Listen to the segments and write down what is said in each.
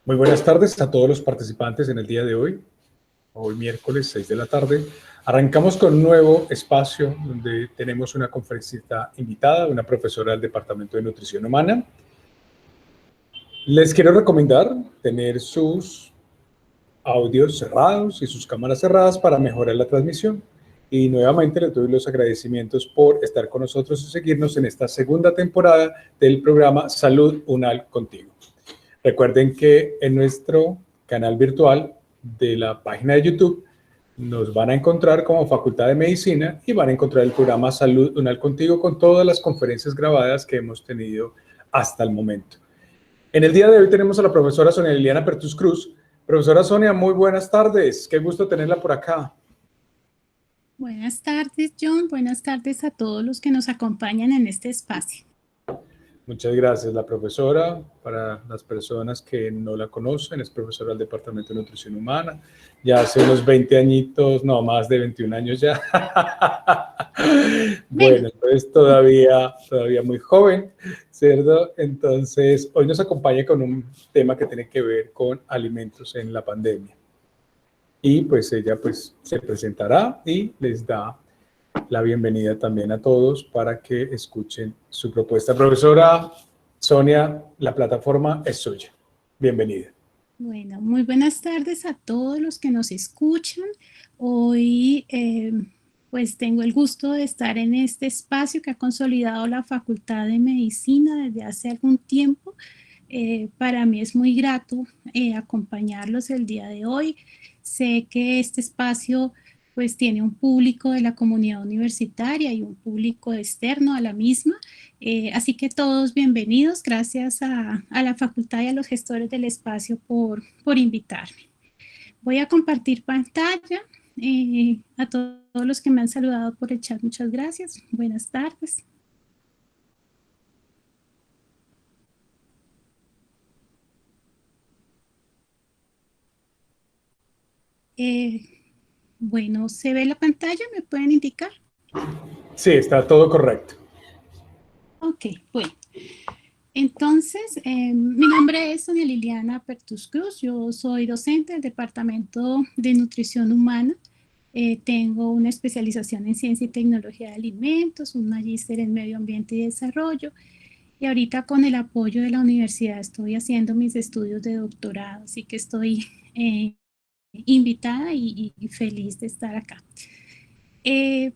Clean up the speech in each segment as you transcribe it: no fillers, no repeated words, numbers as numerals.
Muy buenas tardes a todos los participantes en el día de hoy. Hoy miércoles 6 de la tarde. Arrancamos con un nuevo espacio donde tenemos una conferencista invitada, una profesora del Departamento de Nutrición Humana. Les quiero recomendar tener sus audios cerrados y sus cámaras cerradas para mejorar la transmisión. Y nuevamente les doy los agradecimientos por estar con nosotros y seguirnos en esta segunda temporada del programa Salud UNAL Contigo. Recuerden que en nuestro canal virtual de la página de YouTube nos van a encontrar como Facultad de Medicina y van a encontrar el programa Salud UNAL Contigo con todas las conferencias grabadas que hemos tenido hasta el momento. En el día de hoy tenemos a la profesora Sonia Liliana Pertus Cruz. Profesora Sonia, muy buenas tardes. Qué gusto tenerla por acá. Buenas tardes, John. Buenas tardes a todos los que nos acompañan en este espacio. Muchas gracias. La profesora, para las personas que no la conocen, es profesora del Departamento de Nutrición Humana. Ya hace unos 20 añitos, no, más de 21 años ya. Bueno, entonces todavía muy joven, ¿cierto? Entonces, hoy nos acompaña con un tema que tiene que ver con alimentos en la pandemia. Y pues ella pues se presentará y les da la bienvenida también a todos para que escuchen su propuesta. Profesora Sonia, la plataforma es suya. Bienvenida. Bueno, muy buenas tardes a todos los que nos escuchan. Hoy pues tengo el gusto de estar en este espacio que ha consolidado la Facultad de Medicina desde hace algún tiempo. Para mí es muy grato acompañarlos el día de hoy. Sé que este espacio pues tiene un público de la comunidad universitaria y un público externo a la misma. Así que todos bienvenidos. Gracias a la facultad y a los gestores del espacio por invitarme. Voy a compartir pantalla. A todos los que me han saludado por el chat, muchas gracias. Buenas tardes. Bueno, ¿se ve la pantalla? ¿Me pueden indicar? Sí, está todo correcto. Ok, bueno. Entonces, mi nombre es Sonia Liliana Pertus Cruz. Yo soy docente del Departamento de Nutrición Humana. Tengo una especialización en Ciencia y Tecnología de Alimentos, un magíster en Medio Ambiente y Desarrollo. Y ahorita con el apoyo de la universidad estoy haciendo mis estudios de doctorado, así que estoy invitada y feliz de estar acá. En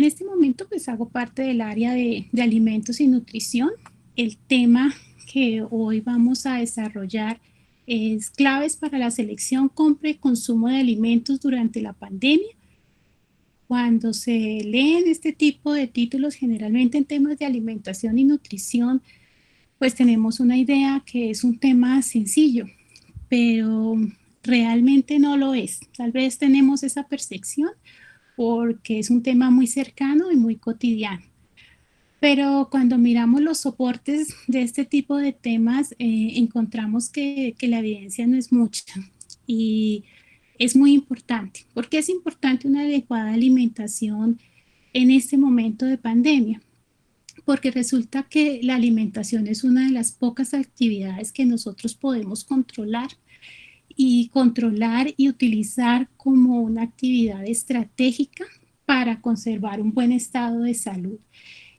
este momento pues hago parte del área de alimentos y nutrición. El tema que hoy vamos a desarrollar es claves para la selección, compra y consumo de alimentos durante la pandemia. Cuando se leen este tipo de títulos, generalmente en temas de alimentación y nutrición, pues tenemos una idea que es un tema sencillo, pero realmente no lo es. Tal vez tenemos esa percepción porque es un tema muy cercano y muy cotidiano. Pero cuando miramos los soportes de este tipo de temas, encontramos que la evidencia no es mucha y es muy importante. ¿Por qué es importante una adecuada alimentación en este momento de pandemia? Porque resulta que la alimentación es una de las pocas actividades que nosotros podemos controlar y utilizar como una actividad estratégica para conservar un buen estado de salud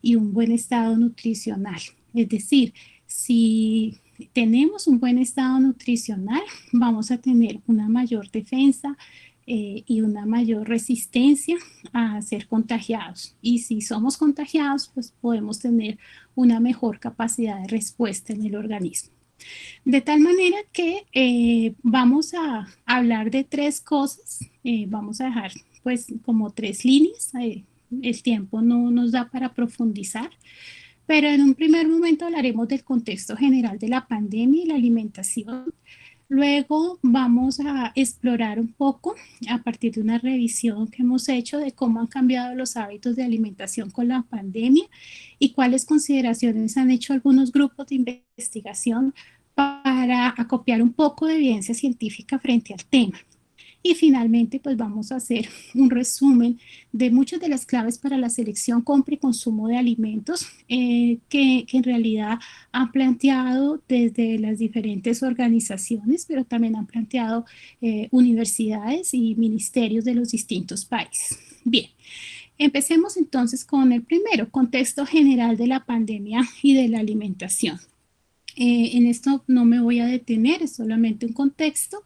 y un buen estado nutricional. Es decir, si tenemos un buen estado nutricional, vamos a tener una mayor defensa y una mayor resistencia a ser contagiados. Y si somos contagiados, pues podemos tener una mejor capacidad de respuesta en el organismo. De tal manera que vamos a hablar de tres cosas, vamos a dejar pues como tres líneas, el tiempo no nos da para profundizar, pero en un primer momento hablaremos del contexto general de la pandemia y la alimentación. Luego vamos a explorar un poco a partir de una revisión que hemos hecho de cómo han cambiado los hábitos de alimentación con la pandemia y cuáles consideraciones han hecho algunos grupos de investigación para acopiar un poco de evidencia científica frente al tema. Y finalmente, pues vamos a hacer un resumen de muchas de las claves para la selección, compra y consumo de alimentos que en realidad han planteado desde las diferentes organizaciones, pero también han planteado universidades y ministerios de los distintos países. Bien, empecemos entonces con el primero, contexto general de la pandemia y de la alimentación. En esto no me voy a detener, es solamente un contexto.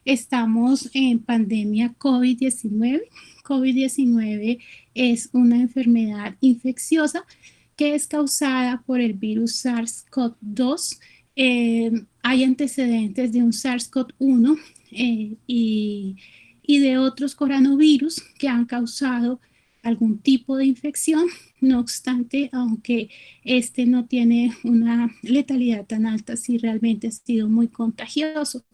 Estamos en pandemia COVID-19. COVID-19 es una enfermedad infecciosa que es causada por el virus SARS-CoV-2. Hay antecedentes de un SARS-CoV-1 y de otros coronavirus que han causado algún tipo de infección. No obstante, aunque este no tiene una letalidad tan alta, sí realmente ha sido muy contagioso,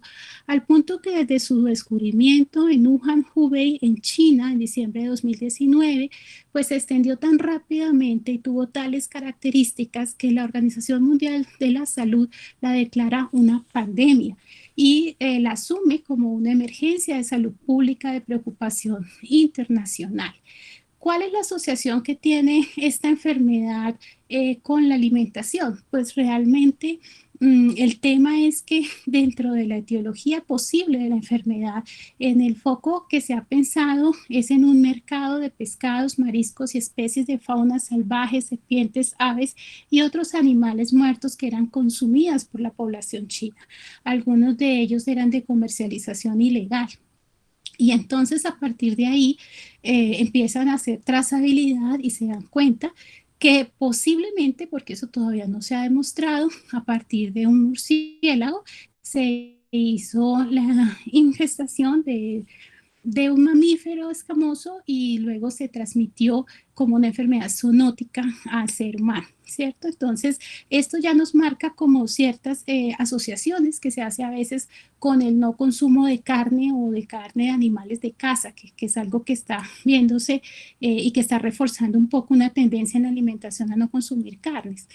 al punto que desde su descubrimiento en Wuhan, Hubei, en China, en diciembre de 2019, pues se extendió tan rápidamente y tuvo tales características que la Organización Mundial de la Salud la declara una pandemia y la asume como una emergencia de salud pública de preocupación internacional. ¿Cuál es la asociación que tiene esta enfermedad con la alimentación? Pues realmente el tema es que dentro de la etiología posible de la enfermedad, en el foco que se ha pensado es en un mercado de pescados, mariscos y especies de fauna salvaje, serpientes, aves y otros animales muertos que eran consumidas por la población china. Algunos de ellos eran de comercialización ilegal. Y entonces a partir de ahí empiezan a hacer trazabilidad y se dan cuenta que posiblemente, porque eso todavía no se ha demostrado, a partir de un murciélago se hizo la ingestación de un mamífero escamoso y luego se transmitió como una enfermedad zoonótica al ser humano, ¿cierto? Entonces, esto ya nos marca como ciertas asociaciones que se hace a veces con el no consumo de carne o de carne de animales de caza, que es algo que está viéndose y que está reforzando un poco una tendencia en la alimentación a no consumir carnes.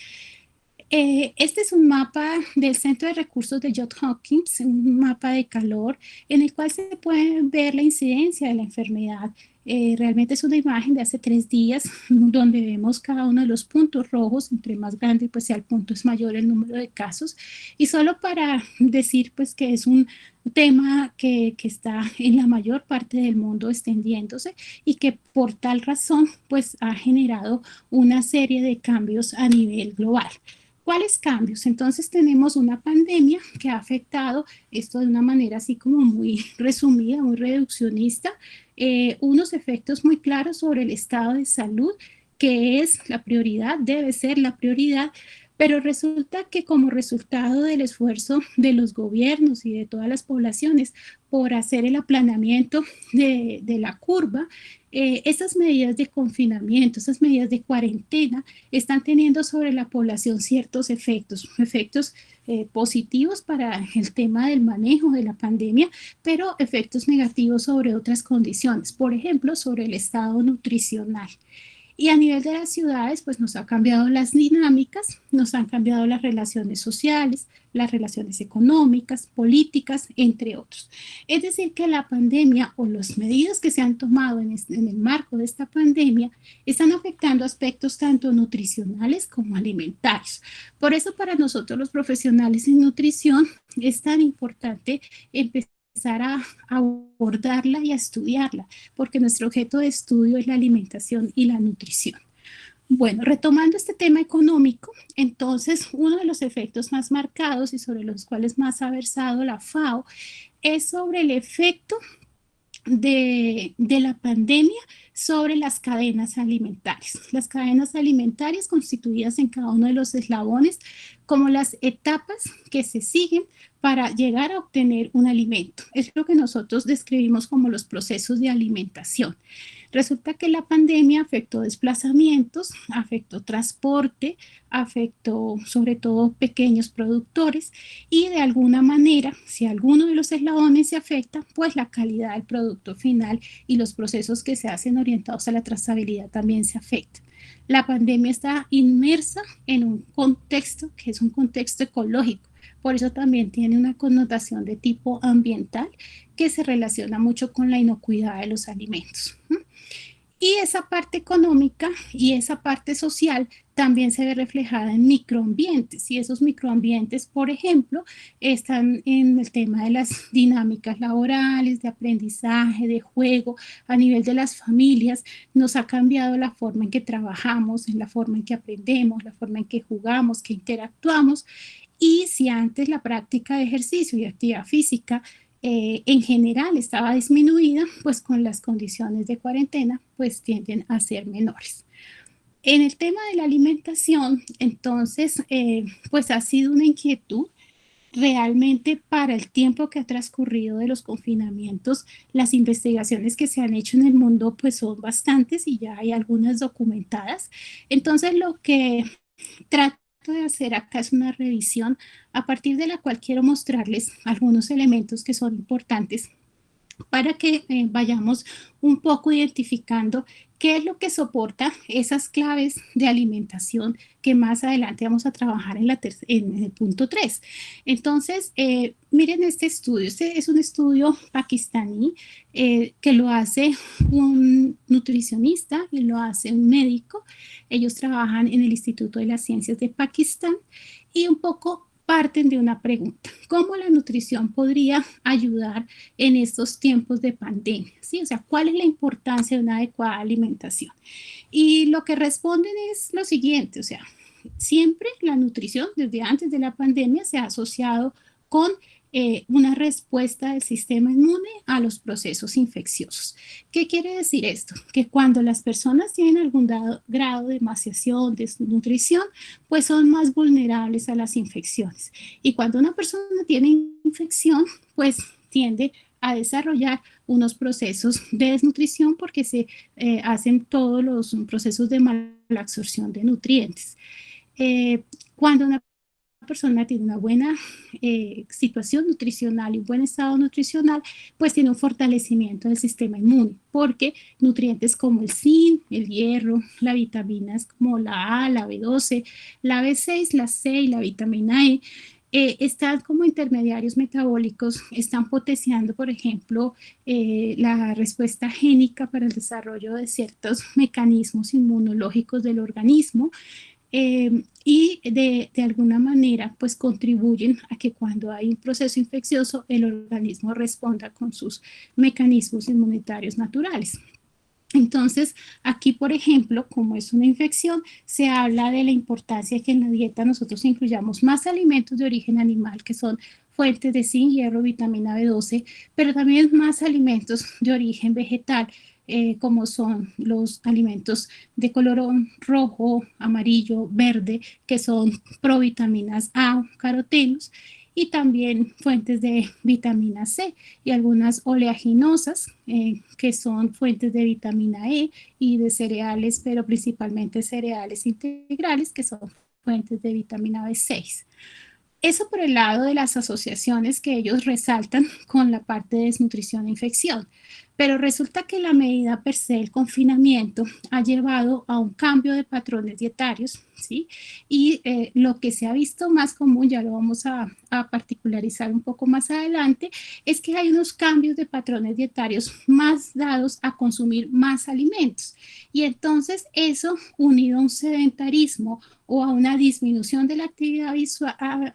Este es un mapa del Centro de Recursos de Johns Hopkins, un mapa de calor en el cual se puede ver la incidencia de la enfermedad. Realmente es una imagen de hace 3 días donde vemos cada uno de los puntos rojos, entre más grande pues sea el punto es mayor el número de casos. Y solo para decir pues que es un tema que está en la mayor parte del mundo extendiéndose y que por tal razón pues ha generado una serie de cambios a nivel global. ¿Cuáles cambios? Entonces tenemos una pandemia que ha afectado esto de una manera así como muy resumida, muy reduccionista, unos efectos muy claros sobre el estado de salud, que es la prioridad, debe ser la prioridad, pero resulta que como resultado del esfuerzo de los gobiernos y de todas las poblaciones por hacer el aplanamiento de la curva, esas medidas de confinamiento, esas medidas de cuarentena están teniendo sobre la población ciertos efectos, efectos positivos para el tema del manejo de la pandemia, pero efectos negativos sobre otras condiciones, por ejemplo, sobre el estado nutricional. Y a nivel de las ciudades, pues nos ha cambiado las dinámicas, nos han cambiado las relaciones sociales, las relaciones económicas, políticas, entre otros. Es decir, que la pandemia o las medidas que se han tomado en el marco de esta pandemia están afectando aspectos tanto nutricionales como alimentarios. Por eso para nosotros los profesionales en nutrición es tan importante empezar a abordarla y a estudiarla, porque nuestro objeto de estudio es la alimentación y la nutrición. Bueno, retomando este tema económico, entonces uno de los efectos más marcados y sobre los cuales más ha versado la FAO es sobre el efecto de la pandemia sobre las cadenas alimentarias. Las cadenas alimentarias constituidas en cada uno de los eslabones como las etapas que se siguen para llegar a obtener un alimento. Es lo que nosotros describimos como los procesos de alimentación. Resulta que la pandemia afectó desplazamientos, afectó transporte, afectó sobre todo pequeños productores y de alguna manera, si alguno de los eslabones se afecta, pues la calidad del producto final y los procesos que se hacen orientados a la trazabilidad también se afectan. La pandemia está inmersa en un contexto que es un contexto ecológico, Por eso también tiene una connotación de tipo ambiental que se relaciona mucho con la inocuidad de los alimentos. Y esa parte económica y esa parte social también se ve reflejada en microambientes. Y esos microambientes, por ejemplo, están en el tema de las dinámicas laborales, de aprendizaje, de juego, a nivel de las familias. Nos ha cambiado la forma en que trabajamos, en la forma en que aprendemos, la forma en que jugamos, que interactuamos. Y si antes la práctica de ejercicio y actividad física en general estaba disminuida, pues con las condiciones de cuarentena, pues tienden a ser menores. En el tema de la alimentación, entonces, pues ha sido una inquietud. Realmente para el tiempo que ha transcurrido de los confinamientos, las investigaciones que se han hecho en el mundo pues son bastantes y ya hay algunas documentadas. Entonces lo que trato de hacer acá es una revisión a partir de la cual quiero mostrarles algunos elementos que son importantes para que vayamos un poco identificando qué es lo que soporta esas claves de alimentación que más adelante vamos a trabajar en el punto 3. Entonces, miren este estudio. Este es un estudio pakistaní que lo hace un nutricionista y lo hace un médico. Ellos trabajan en el Instituto de las Ciencias de Pakistán y un poco parten de una pregunta: ¿cómo la nutrición podría ayudar en estos tiempos de pandemia? ¿Sí? O sea, ¿cuál es la importancia de una adecuada alimentación? Y lo que responden es lo siguiente: o sea, siempre la nutrición desde antes de la pandemia se ha asociado con una respuesta del sistema inmune a los procesos infecciosos. ¿Qué quiere decir esto? Que cuando las personas tienen algún grado de emaciación, desnutrición, pues son más vulnerables a las infecciones. Y cuando una persona tiene infección, pues tiende a desarrollar unos procesos de desnutrición porque se hacen todos los procesos de malabsorción de nutrientes. Cuando una persona tiene una buena situación nutricional y un buen estado nutricional, pues tiene un fortalecimiento del sistema inmune, porque nutrientes como el zinc, el hierro, las vitaminas como la A, la B12, la B6, la C y la vitamina E, están como intermediarios metabólicos, están potenciando, por ejemplo, la respuesta génica para el desarrollo de ciertos mecanismos inmunológicos del organismo. Y de alguna manera pues contribuyen a que cuando hay un proceso infeccioso el organismo responda con sus mecanismos inmunitarios naturales. Entonces, aquí, por ejemplo, como es una infección, se habla de la importancia de que en la dieta nosotros incluyamos más alimentos de origen animal, que son fuentes de zinc, hierro, vitamina B12, pero también más alimentos de origen vegetal, como son los alimentos de color rojo, amarillo, verde, que son provitaminas A, carotenos, y también fuentes de vitamina C y algunas oleaginosas, que son fuentes de vitamina E y de cereales, pero principalmente cereales integrales, que son fuentes de vitamina B6. Eso por el lado de las asociaciones que ellos resaltan con la parte de desnutrición e infección. Pero resulta que la medida per se, el confinamiento, ha llevado a un cambio de patrones dietarios, ¿sí? Y lo que se ha visto más común, ya lo vamos a particularizar un poco más adelante, es que hay unos cambios de patrones dietarios más dados a consumir más alimentos. Y entonces eso, unido a un sedentarismo o a una disminución de la actividad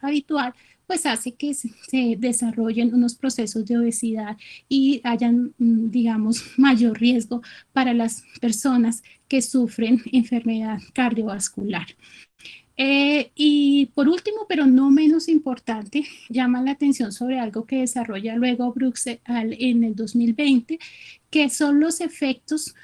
habitual, pues hace que se desarrollen unos procesos de obesidad y hayan, digamos, mayor riesgo para las personas que sufren enfermedad cardiovascular. Y por último, pero no menos importante, llama la atención sobre algo que desarrolla luego Bruxelles en el 2020, que son los efectos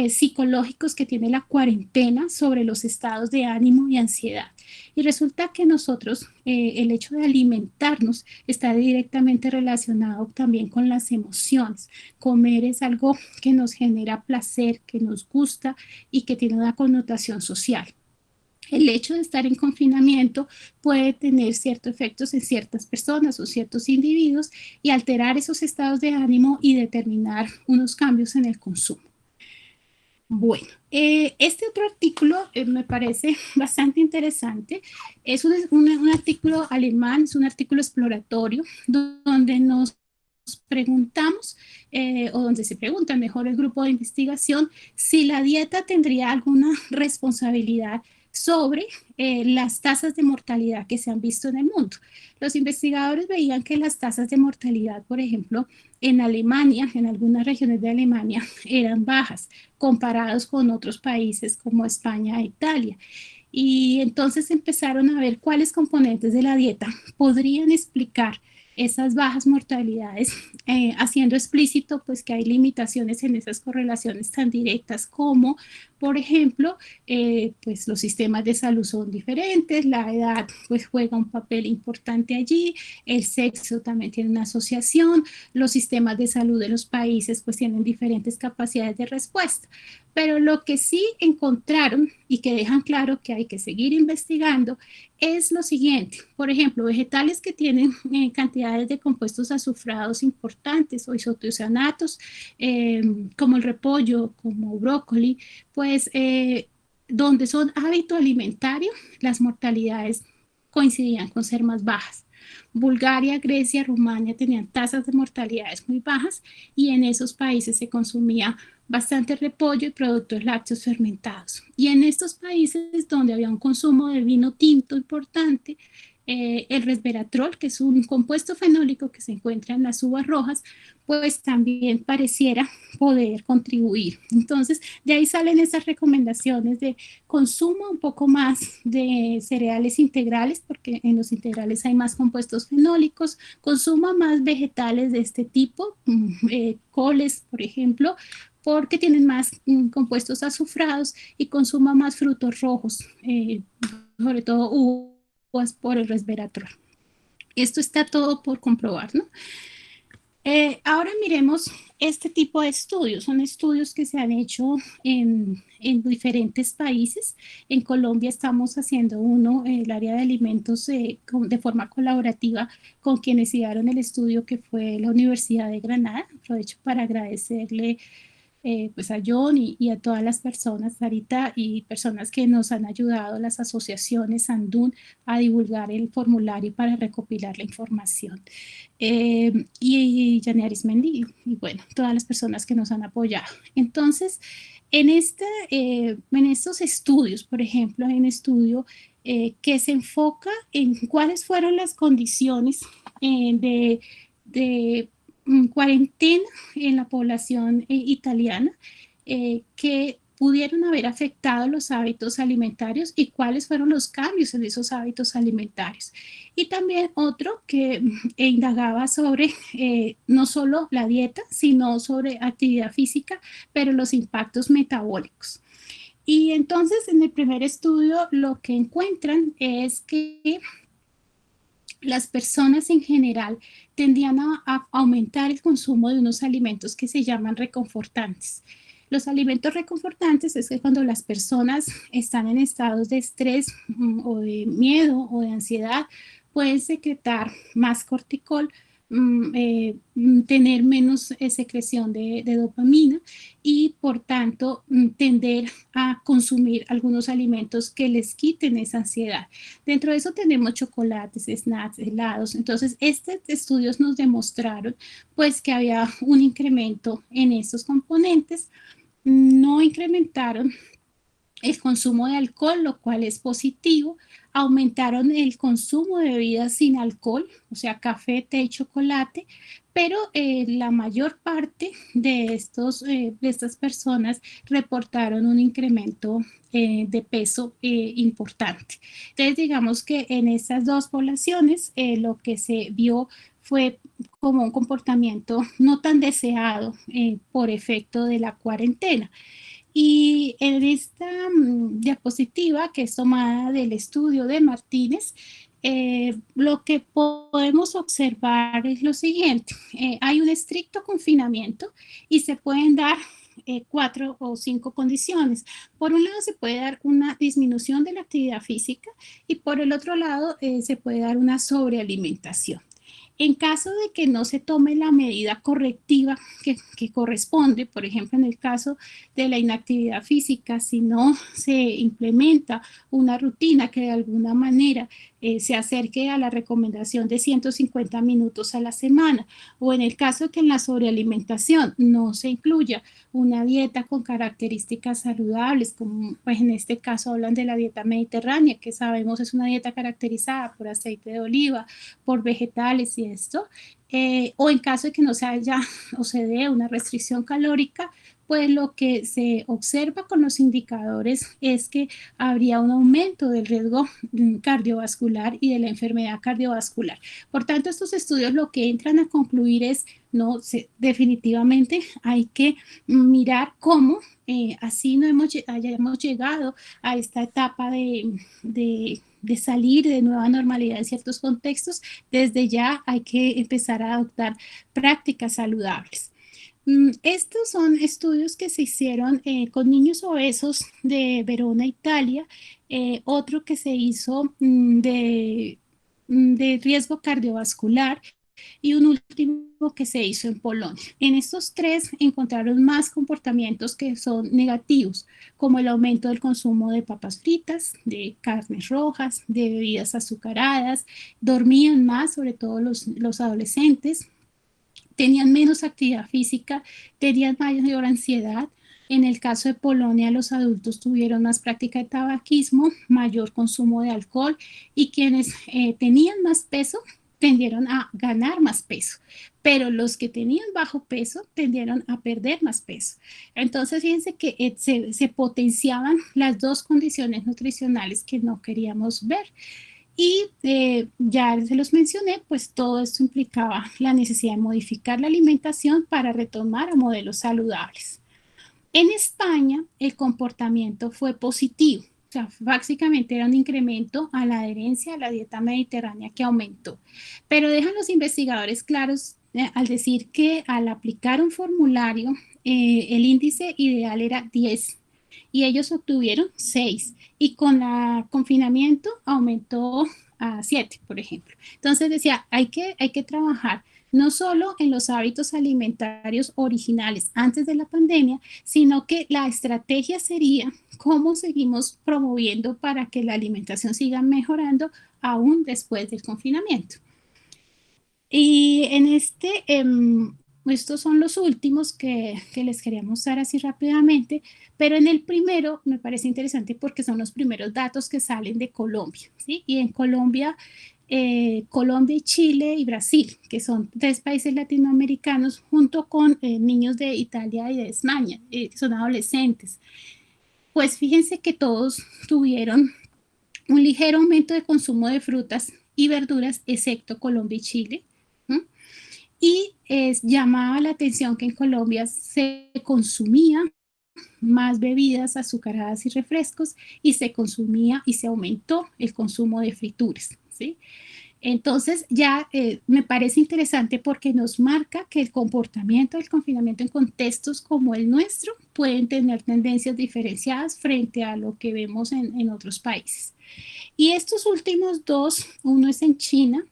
psicológicos que tiene la cuarentena sobre los estados de ánimo y ansiedad. Y resulta que nosotros, el hecho de alimentarnos está directamente relacionado también con las emociones. Comer es algo que nos genera placer, que nos gusta y que tiene una connotación social. El hecho de estar en confinamiento puede tener ciertos efectos en ciertas personas o ciertos individuos y alterar esos estados de ánimo y determinar unos cambios en el consumo. Bueno, este otro artículo me parece bastante interesante. Es un artículo alemán, es un artículo exploratorio donde nos preguntamos, o donde se pregunta mejor el grupo de investigación, si la dieta tendría alguna responsabilidad sobre las tasas de mortalidad que se han visto en el mundo. Los investigadores veían que las tasas de mortalidad, por ejemplo, en Alemania, en algunas regiones de Alemania, eran bajas comparados con otros países como España e Italia. Y entonces empezaron a ver cuáles componentes de la dieta podrían explicar esas bajas mortalidades, haciendo explícito pues que hay limitaciones en esas correlaciones tan directas como, por ejemplo, pues los sistemas de salud son diferentes, la edad pues juega un papel importante allí, el sexo también tiene una asociación, los sistemas de salud de los países pues tienen diferentes capacidades de respuesta. Pero lo que sí encontraron y que dejan claro que hay que seguir investigando es lo siguiente. Por ejemplo, vegetales que tienen cantidades de compuestos azufrados importantes o isotiocianatos, como el repollo, como brócoli, pues donde son hábito alimentario, las mortalidades coincidían con ser más bajas. Bulgaria, Grecia, Rumania tenían tasas de mortalidades muy bajas y en esos países se consumía bastante repollo y productos lácteos fermentados. Y en estos países donde había un consumo de vino tinto importante, el resveratrol, que es un compuesto fenólico que se encuentra en las uvas rojas, pues también pareciera poder contribuir. Entonces, de ahí salen esas recomendaciones de consumo un poco más de cereales integrales, porque en los integrales hay más compuestos fenólicos, consuma más vegetales de este tipo, coles, por ejemplo, porque tienen más compuestos azufrados y consuma más frutos rojos, sobre todo uvas por el resveratrol. Esto está todo por comprobar, ¿no? Ahora miremos este tipo de estudios. Son estudios que se han hecho en diferentes países. En Colombia estamos haciendo uno, el área de alimentos, de forma colaborativa con quienes idearon el estudio, que fue la Universidad de Granada. Aprovecho para agradecerle pues a John y a todas las personas, Sarita, y personas que nos han ayudado, las asociaciones Andún, a divulgar el formulario para recopilar la información. Y Jane Arismendi, y bueno, todas las personas que nos han apoyado. Entonces, en estos estudios, por ejemplo, hay un estudio que se enfoca en cuáles fueron las condiciones de cuarentena en la población italiana que pudieron haber afectado los hábitos alimentarios y cuáles fueron los cambios en esos hábitos alimentarios. Y también otro que indagaba sobre no solo la dieta, sino sobre actividad física, pero los impactos metabólicos. Y entonces en el primer estudio lo que encuentran es que las personas en general tendían a aumentar el consumo de unos alimentos que se llaman reconfortantes. Los alimentos reconfortantes es que cuando las personas están en estados de estrés o de miedo o de ansiedad, pueden secretar más corticol, tener menos secreción de dopamina y por tanto tender a consumir algunos alimentos que les quiten esa ansiedad. Dentro de eso tenemos chocolates, snacks, helados. Entonces, estos estudios nos demostraron pues que había un incremento en estos componentes. No incrementaron el consumo de alcohol, lo cual es positivo. Aumentaron el consumo de bebidas sin alcohol, o sea, café, té y chocolate, pero la mayor parte de estas personas reportaron un incremento de peso importante. Entonces, digamos que en estas dos poblaciones lo que se vio fue como un comportamiento no tan deseado por efecto de la cuarentena. Y en esta diapositiva, que es tomada del estudio de Martínez, lo que podemos observar es lo siguiente. Hay un estricto confinamiento y se pueden dar 4 o 5 condiciones. Por un lado se puede dar una disminución de la actividad física y por el otro lado se puede dar una sobrealimentación. En caso de que no se tome la medida correctiva que corresponde, por ejemplo, en el caso de la inactividad física, si no se implementa una rutina que de alguna manera se acerque a la recomendación de 150 minutos a la semana, o en el caso que en la sobrealimentación no se incluya una dieta con características saludables, como pues en este caso hablan de la dieta mediterránea, que sabemos es una dieta caracterizada por aceite de oliva, por vegetales y esto, o en caso de que no se haya o se dé una restricción calórica, pues lo que se observa con los indicadores es que habría un aumento del riesgo cardiovascular y de la enfermedad cardiovascular. Por tanto, estos estudios lo que entran a concluir es, no, definitivamente hay que mirar cómo así no hayamos llegado a esta etapa de salir de nueva normalidad en ciertos contextos, desde ya hay que empezar a adoptar prácticas saludables. Estos son estudios que se hicieron con niños obesos de Verona, Italia, otro que se hizo de riesgo cardiovascular y un último que se hizo en Polonia. En estos tres encontraron más comportamientos que son negativos, como el aumento del consumo de papas fritas, de carnes rojas, de bebidas azucaradas, dormían más, sobre todo los adolescentes, tenían menos actividad física, tenían mayor ansiedad. En el caso de Polonia, los adultos tuvieron más práctica de tabaquismo, mayor consumo de alcohol y quienes tenían más peso tendieron a ganar más peso, pero los que tenían bajo peso tendieron a perder más peso. Entonces, fíjense que se potenciaban las dos condiciones nutricionales que no queríamos ver. Y ya se los mencioné, pues todo esto implicaba la necesidad de modificar la alimentación para retomar a modelos saludables. En España, el comportamiento fue positivo. O sea, básicamente era un incremento a la adherencia a la dieta mediterránea que aumentó. Pero dejan los investigadores claros al decir que al aplicar un formulario, el índice ideal era 10 y ellos obtuvieron 6 y con el confinamiento aumentó a 7, por ejemplo. Entonces decía, hay que trabajar no solo en los hábitos alimentarios originales antes de la pandemia, sino que la estrategia sería cómo seguimos promoviendo para que la alimentación siga mejorando aún después del confinamiento. Y en estos son los últimos que les quería mostrar así rápidamente, pero en el primero me parece interesante porque son los primeros datos que salen de Colombia, ¿sí? Y en Colombia, Colombia y Chile y Brasil, que son tres países latinoamericanos, junto con niños de Italia y de España, son adolescentes. Pues fíjense que todos tuvieron un ligero aumento de consumo de frutas y verduras, excepto Colombia y Chile. Y llamaba la atención que en Colombia se consumía más bebidas azucaradas y refrescos y se consumía y se aumentó el consumo de frituras, ¿sí? Entonces ya me parece interesante porque nos marca que el comportamiento del confinamiento en contextos como el nuestro pueden tener tendencias diferenciadas frente a lo que vemos en otros países. Y estos últimos dos, uno es en China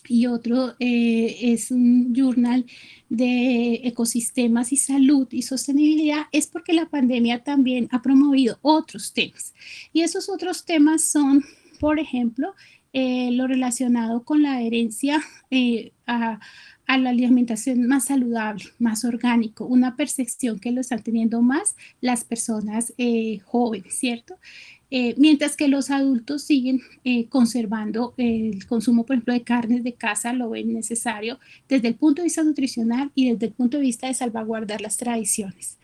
y otro es un journal de ecosistemas y salud y sostenibilidad, es porque la pandemia también ha promovido otros temas. Y esos otros temas son, por ejemplo, lo relacionado con la adherencia a la alimentación más saludable, más orgánico, una percepción que lo están teniendo más las personas jóvenes, ¿cierto? Mientras que los adultos siguen conservando el consumo, por ejemplo, de carnes de caza, lo ven necesario desde el punto de vista nutricional y desde el punto de vista de salvaguardar las tradiciones.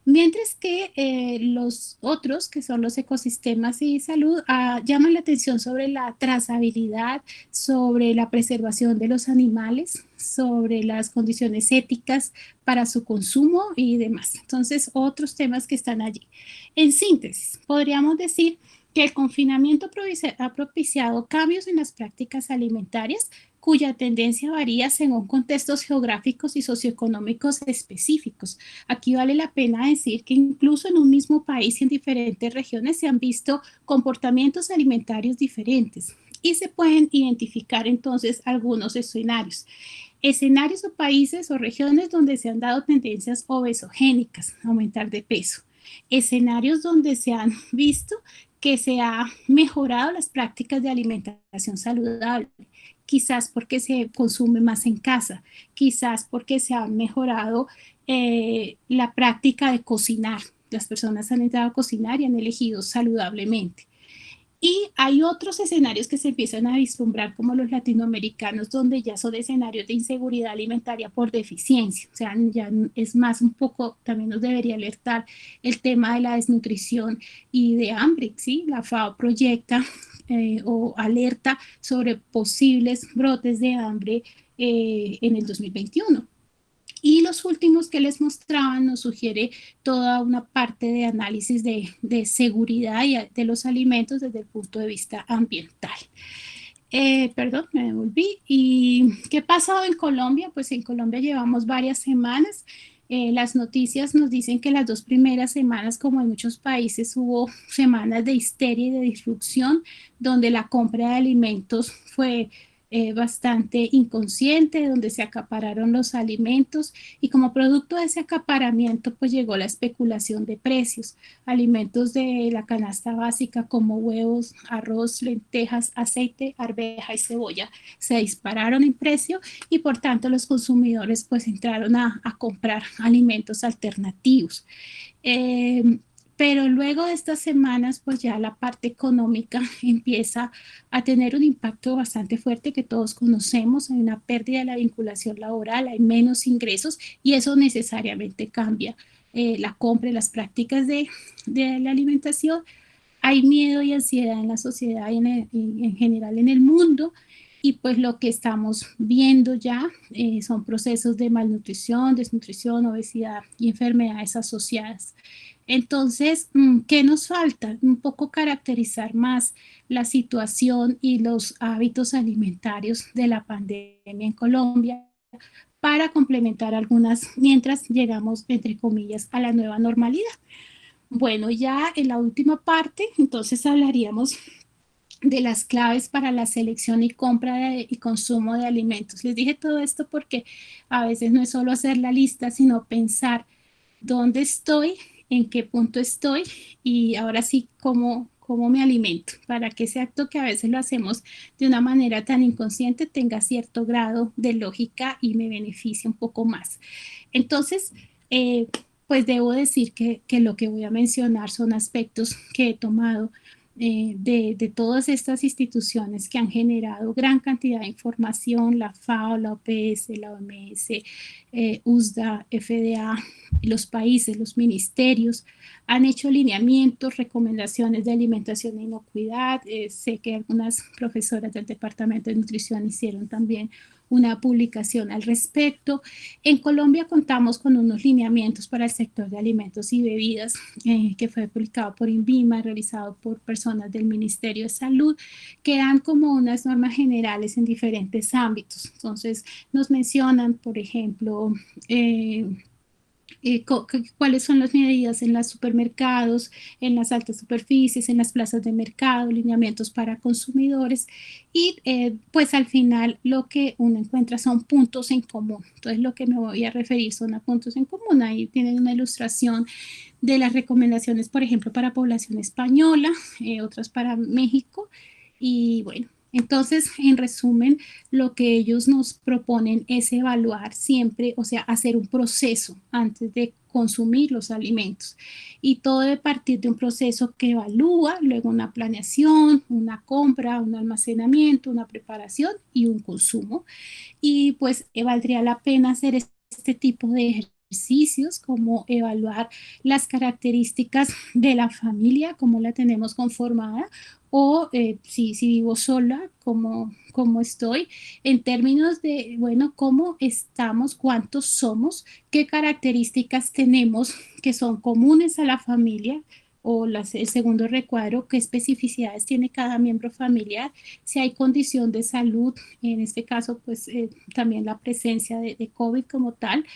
Mientras que los otros, que son los ecosistemas y salud, llaman la atención sobre la trazabilidad, sobre la preservación de los animales, sobre las condiciones éticas para su consumo y demás. Entonces, otros temas que están allí. En síntesis, podríamos decir que el confinamiento ha propiciado cambios en las prácticas alimentarias cuya tendencia varía según contextos geográficos y socioeconómicos específicos. Aquí vale la pena decir que incluso en un mismo país y en diferentes regiones se han visto comportamientos alimentarios diferentes. y se pueden identificar entonces algunos escenarios. Escenarios o países o regiones donde se han dado tendencias obesogénicas, aumentar de peso. Escenarios donde se han visto que se ha mejorado las prácticas de alimentación saludable, quizás porque se consume más en casa, quizás porque se ha mejorado la práctica de cocinar. Las personas han entrado a cocinar y han elegido saludablemente. Y hay otros escenarios que se empiezan a vislumbrar como los latinoamericanos, donde ya son escenarios de inseguridad alimentaria por deficiencia. O sea, ya es más un poco, también nos debería alertar el tema de la desnutrición y de hambre, ¿sí? La FAO proyecta o alerta sobre posibles brotes de hambre en el 2021. Y los últimos que les mostraban nos sugiere toda una parte de análisis de seguridad y de los alimentos desde el punto de vista ambiental. Perdón, me devolví. ¿Y qué ha pasado en Colombia? Pues en Colombia llevamos varias semanas. Las noticias nos dicen que las 2 primeras semanas, como en muchos países, hubo semanas de histeria y de disrupción, donde la compra de alimentos fue bastante inconsciente, donde se acapararon los alimentos y como producto de ese acaparamiento pues llegó la especulación de precios. Alimentos de la canasta básica como huevos, arroz, lentejas, aceite, arveja y cebolla se dispararon en precio y por tanto los consumidores pues entraron a comprar alimentos alternativos. Eh, pero luego de estas semanas, pues ya la parte económica empieza a tener un impacto bastante fuerte que todos conocemos. Hay una pérdida de la vinculación laboral, hay menos ingresos y eso necesariamente cambia la compra y las prácticas de la alimentación. Hay miedo y ansiedad en la sociedad y en general en el mundo. Y pues lo que estamos viendo ya son procesos de malnutrición, desnutrición, obesidad y enfermedades asociadas. Entonces, ¿qué nos falta? Un poco caracterizar más la situación y los hábitos alimentarios de la pandemia en Colombia para complementar algunas mientras llegamos, entre comillas, a la nueva normalidad. Bueno, ya en la última parte, entonces hablaríamos de las claves para la selección y compra y consumo de alimentos. Les dije todo esto porque a veces no es solo hacer la lista, sino pensar dónde estoy, en qué punto estoy y ahora sí cómo me alimento, para que ese acto que a veces lo hacemos de una manera tan inconsciente tenga cierto grado de lógica y me beneficie un poco más. Entonces, pues debo decir que lo que voy a mencionar son aspectos que he tomado de todas estas instituciones que han generado gran cantidad de información, la FAO, la OPS, la OMS, USDA, FDA, los países, los ministerios, han hecho lineamientos, recomendaciones de alimentación e inocuidad. Sé que algunas profesoras del Departamento de Nutrición hicieron también una publicación al respecto. En Colombia contamos con unos lineamientos para el sector de alimentos y bebidas que fue publicado por INVIMA, realizado por personas del Ministerio de Salud, que dan como unas normas generales en diferentes ámbitos. Entonces nos mencionan, por ejemplo, cuáles son las medidas en los supermercados, en las altas superficies, en las plazas de mercado, lineamientos para consumidores y pues al final lo que uno encuentra son puntos en común. Entonces lo que me voy a referir son a puntos en común. Ahí tienen una ilustración de las recomendaciones, por ejemplo, para población española, otras para México y bueno. Entonces, en resumen, lo que ellos nos proponen es evaluar siempre, o sea, hacer un proceso antes de consumir los alimentos. Y todo debe partir de un proceso que evalúa, luego una planeación, una compra, un almacenamiento, una preparación y un consumo. Y pues valdría la pena hacer este tipo de ejercicios, como evaluar las características de la familia, cómo la tenemos conformada, o si vivo sola, cómo estoy, en términos de, bueno, cómo estamos, cuántos somos, qué características tenemos que son comunes a la familia, o el segundo recuadro, qué especificidades tiene cada miembro familiar, si hay condición de salud, en este caso, pues también la presencia de COVID como tal,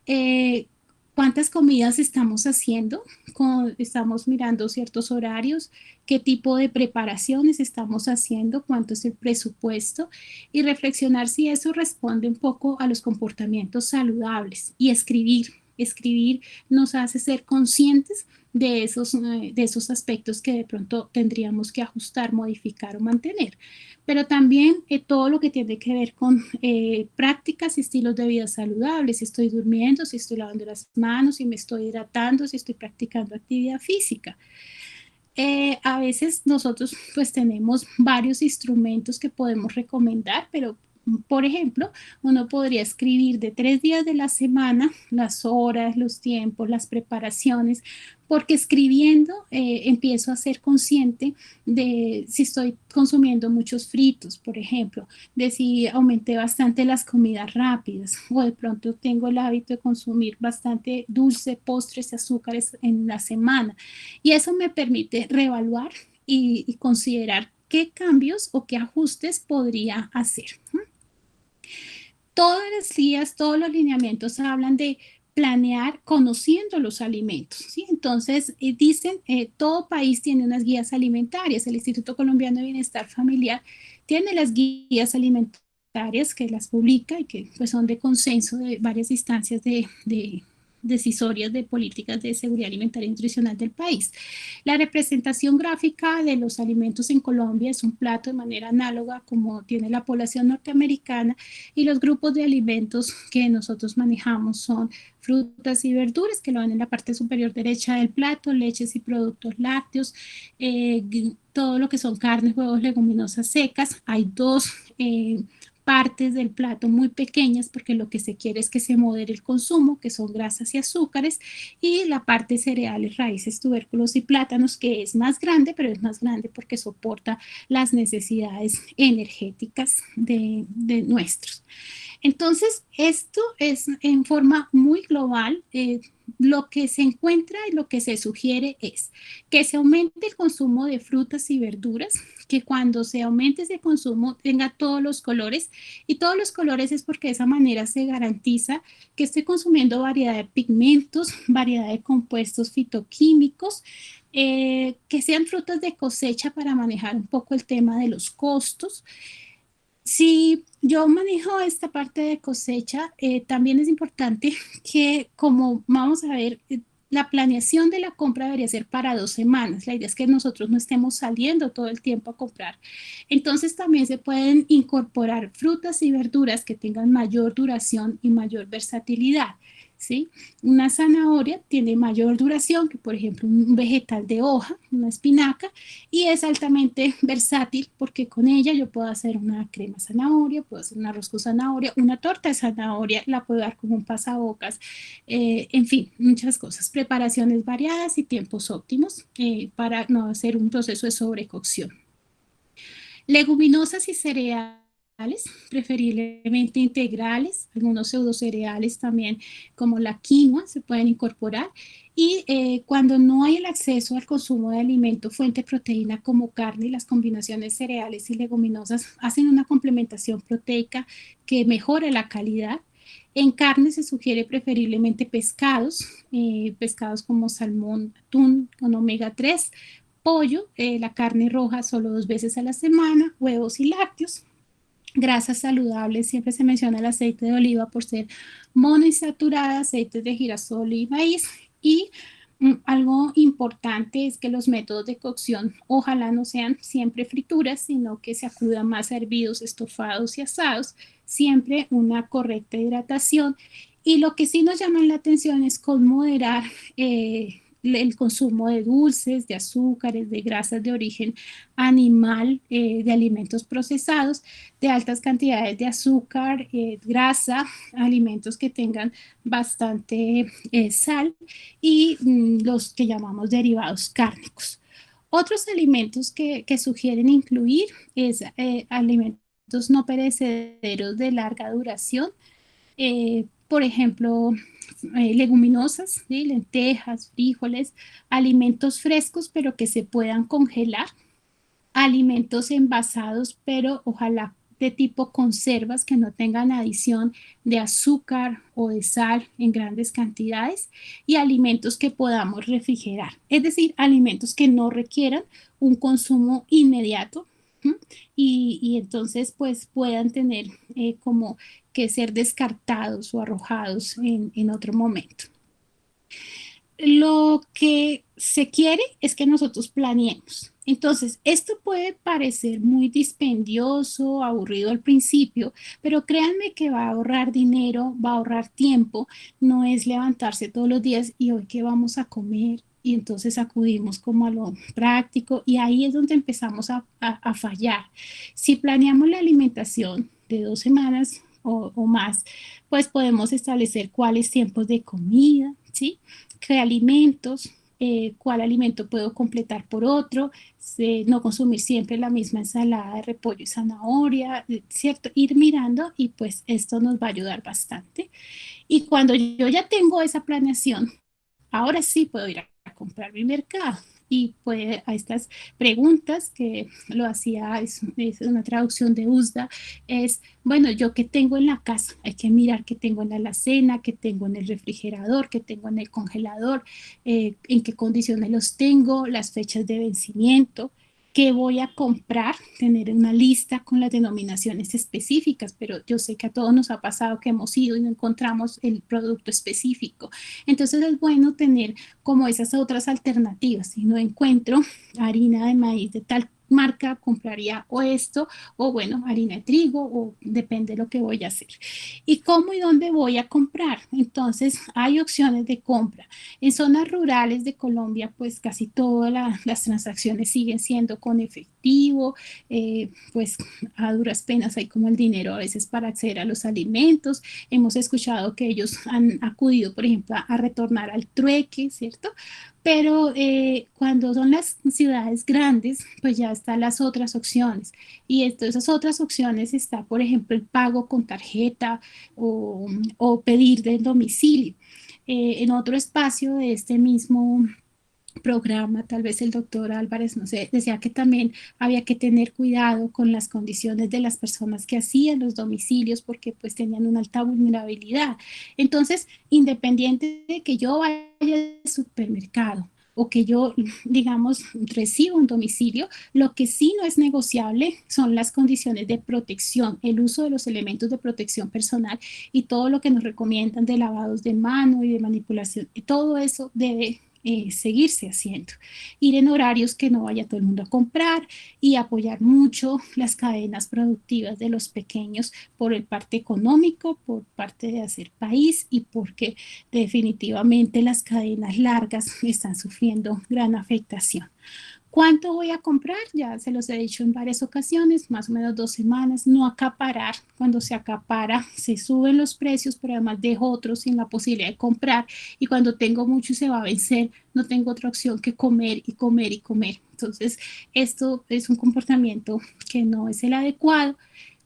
eh, cuántas comidas estamos haciendo, estamos mirando ciertos horarios, qué tipo de preparaciones estamos haciendo, cuánto es el presupuesto y reflexionar si eso responde un poco a los comportamientos saludables y escribir. Escribir nos hace ser conscientes de esos aspectos que de pronto tendríamos que ajustar, modificar o mantener. Pero también todo lo que tiene que ver con prácticas y estilos de vida saludables, si estoy durmiendo, si estoy lavando las manos, si me estoy hidratando, si estoy practicando actividad física. A veces nosotros pues tenemos varios instrumentos que podemos recomendar, pero por ejemplo, uno podría escribir de 3 días de la semana las horas, los tiempos, las preparaciones, porque escribiendo empiezo a ser consciente de si estoy consumiendo muchos fritos, por ejemplo, de si aumenté bastante las comidas rápidas o de pronto tengo el hábito de consumir bastante dulce, postres y azúcares en la semana. Y eso me permite reevaluar y considerar qué cambios o qué ajustes podría hacer. Todos los días, todos los lineamientos hablan de planear conociendo los alimentos, ¿sí? Entonces, dicen, todo país tiene unas guías alimentarias. El Instituto Colombiano de Bienestar Familiar tiene las guías alimentarias que las publica y que pues, son de consenso de varias instancias de decisorias de políticas de seguridad alimentaria y nutricional del país. La representación gráfica de los alimentos en Colombia es un plato de manera análoga como tiene la población norteamericana y los grupos de alimentos que nosotros manejamos son frutas y verduras que lo ven en la parte superior derecha del plato, leches y productos lácteos, todo lo que son carnes, huevos, leguminosas secas. Hay dos partes del plato muy pequeñas porque lo que se quiere es que se modere el consumo, que son grasas y azúcares, y la parte cereales, raíces, tubérculos y plátanos, que es más grande, pero es más grande porque soporta las necesidades energéticas de nuestros. Entonces, esto es en forma muy global. Lo que se encuentra y lo que se sugiere es que se aumente el consumo de frutas y verduras, que cuando se aumente ese consumo tenga todos los colores, y todos los colores es porque de esa manera se garantiza que estoy consumiendo variedad de pigmentos, variedad de compuestos fitoquímicos, que sean frutas de cosecha para manejar un poco el tema de los costos. Si yo manejo esta parte de cosecha, también es importante que, como vamos a ver, la planeación de la compra debería ser para 2 semanas. La idea es que nosotros no estemos saliendo todo el tiempo a comprar. Entonces también se pueden incorporar frutas y verduras que tengan mayor duración y mayor versatilidad. ¿Sí? Una zanahoria tiene mayor duración que, por ejemplo, un vegetal de hoja, una espinaca, y es altamente versátil porque con ella yo puedo hacer una crema zanahoria, puedo hacer un arroz con zanahoria, una torta de zanahoria, la puedo dar como un pasabocas, en fin, muchas cosas, preparaciones variadas y tiempos óptimos para no hacer un proceso de sobrecocción. Leguminosas y cereales, preferiblemente integrales, algunos pseudocereales también como la quinoa se pueden incorporar, y cuando no hay el acceso al consumo de alimento fuente de proteína como carne, las combinaciones cereales y leguminosas hacen una complementación proteica que mejora la calidad. En carne se sugiere preferiblemente pescados, pescados como salmón, atún con omega 3, pollo, la carne roja solo 2 veces a la semana, huevos y lácteos. Grasas saludables, siempre se menciona el aceite de oliva por ser monoinsaturada, aceites de girasol y maíz. Y algo importante es que los métodos de cocción ojalá no sean siempre frituras, sino que se acuda más a hervidos, estofados y asados, siempre una correcta hidratación. Y lo que sí nos llama la atención es con moderar el consumo de dulces, de azúcares, de grasas de origen animal, de alimentos procesados, de altas cantidades de azúcar, grasa, alimentos que tengan bastante sal y los que llamamos derivados cárnicos. Otros alimentos que sugieren incluir es alimentos no perecederos de larga duración, por ejemplo, leguminosas, ¿sí? Lentejas, frijoles, alimentos frescos pero que se puedan congelar, alimentos envasados pero ojalá de tipo conservas que no tengan adición de azúcar o de sal en grandes cantidades y alimentos que podamos refrigerar, es decir, alimentos que no requieran un consumo inmediato. ¿Mm? Y entonces pues puedan tener como que ser descartados o arrojados en otro momento. Lo que se quiere es que nosotros planeemos. Entonces, esto puede parecer muy dispendioso, aburrido al principio, pero créanme que va a ahorrar dinero, va a ahorrar tiempo. No es levantarse todos los días y hoy qué vamos a comer. Y entonces acudimos como a lo práctico y ahí es donde empezamos a fallar. Si planeamos la alimentación de 2 semanas o más, pues podemos establecer cuáles tiempos de comida, ¿sí? Qué alimentos, cuál alimento puedo completar por otro, no consumir siempre la misma ensalada de repollo y zanahoria, ¿cierto? Ir mirando y pues esto nos va a ayudar bastante. Y cuando yo ya tengo esa planeación, ahora sí puedo ir a comprar mi mercado. Y pues a estas preguntas que lo hacía, es una traducción de USDA, es, bueno, yo qué tengo en la casa, hay que mirar qué tengo en la alacena, qué tengo en el refrigerador, qué tengo en el congelador, en qué condiciones los tengo, las fechas de vencimiento, qué voy a comprar, tener una lista con las denominaciones específicas, pero yo sé que a todos nos ha pasado que hemos ido y no encontramos el producto específico. Entonces es bueno tener como esas otras alternativas. Si no encuentro harina de maíz de tal marca, compraría o esto, o bueno, harina de trigo, o depende de lo que voy a hacer. ¿Y cómo y dónde voy a comprar? Entonces, hay opciones de compra. En zonas rurales de Colombia, pues casi todas las transacciones siguen siendo con efectivo, pues a duras penas hay como el dinero a veces para acceder a los alimentos. Hemos escuchado que ellos han acudido, por ejemplo, a retornar al trueque, ¿cierto? Pero cuando son las ciudades grandes, pues ya están las otras opciones. Y entre esas otras opciones está, por ejemplo, el pago con tarjeta o pedir del domicilio. En otro espacio de este mismo programa, tal vez el doctor Álvarez, no sé, decía que también había que tener cuidado con las condiciones de las personas que hacían los domicilios porque pues tenían una alta vulnerabilidad. Entonces, independiente de que yo vaya al supermercado o que yo, digamos, reciba un domicilio, lo que sí no es negociable son las condiciones de protección, el uso de los elementos de protección personal y todo lo que nos recomiendan de lavados de mano y de manipulación, todo eso debe seguirse haciendo. Ir en horarios que no vaya todo el mundo a comprar y apoyar mucho las cadenas productivas de los pequeños por el parte económico, por parte de hacer país y porque definitivamente las cadenas largas están sufriendo gran afectación. ¿Cuánto voy a comprar? Ya se los he dicho en varias ocasiones, más o menos 2 semanas, no acaparar. Cuando se acapara, se suben los precios, pero además dejo otros sin la posibilidad de comprar. Y cuando tengo mucho y se va a vencer, no tengo otra opción que comer y comer y comer. Entonces, esto es un comportamiento que no es el adecuado.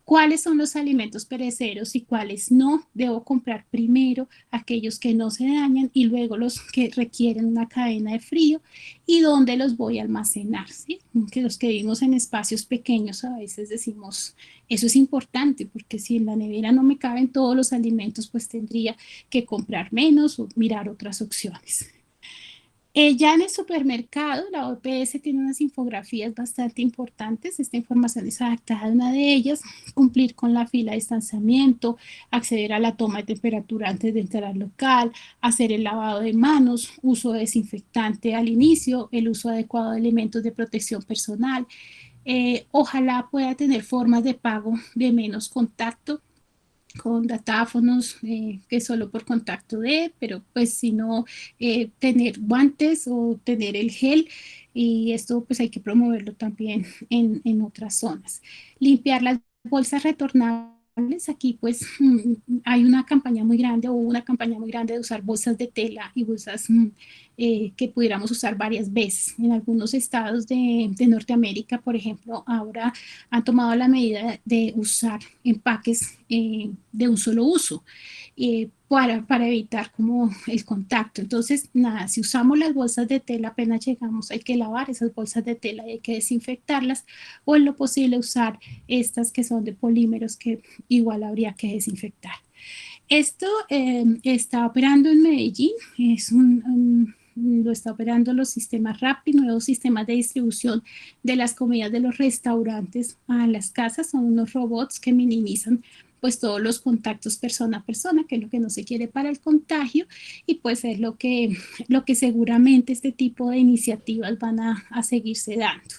¿Cuáles son los alimentos perecederos y cuáles no? Debo comprar primero aquellos que no se dañan y luego los que requieren una cadena de frío y dónde los voy a almacenar, ¿sí? Que los que vivimos en espacios pequeños a veces decimos, eso es importante porque si en la nevera no me caben todos los alimentos, pues tendría que comprar menos o mirar otras opciones. Ya en el supermercado, la OPS tiene unas infografías bastante importantes. Esta información es adaptada a una de ellas. Cumplir con la fila de distanciamiento, acceder a la toma de temperatura antes de entrar al local, hacer el lavado de manos, uso de desinfectante al inicio, el uso adecuado de elementos de protección personal. Ojalá pueda tener formas de pago de menos contacto con datáfonos que solo por contacto de, pero pues si no, tener guantes o tener el gel y esto pues hay que promoverlo también otras zonas. Limpiar las bolsas retornables. Aquí pues hay una campaña muy grande o una campaña muy grande de usar bolsas de tela y bolsas que pudiéramos usar varias veces. En algunos estados de Norteamérica, por ejemplo, ahora han tomado la medida de usar empaques de un solo uso, para evitar como el contacto. Entonces, nada, si usamos las bolsas de tela apenas llegamos, hay que lavar esas bolsas de tela y hay que desinfectarlas, o en lo posible usar estas que son de polímeros que igual habría que desinfectar. Esto está operando en Medellín, lo está operando los sistemas Rappi, nuevos sistemas de distribución de las comidas de los restaurantes a las casas. Son unos robots que minimizan pues todos los contactos persona a persona, que es lo que no se quiere para el contagio, y pues es lo que seguramente este tipo de iniciativas van a seguirse dando.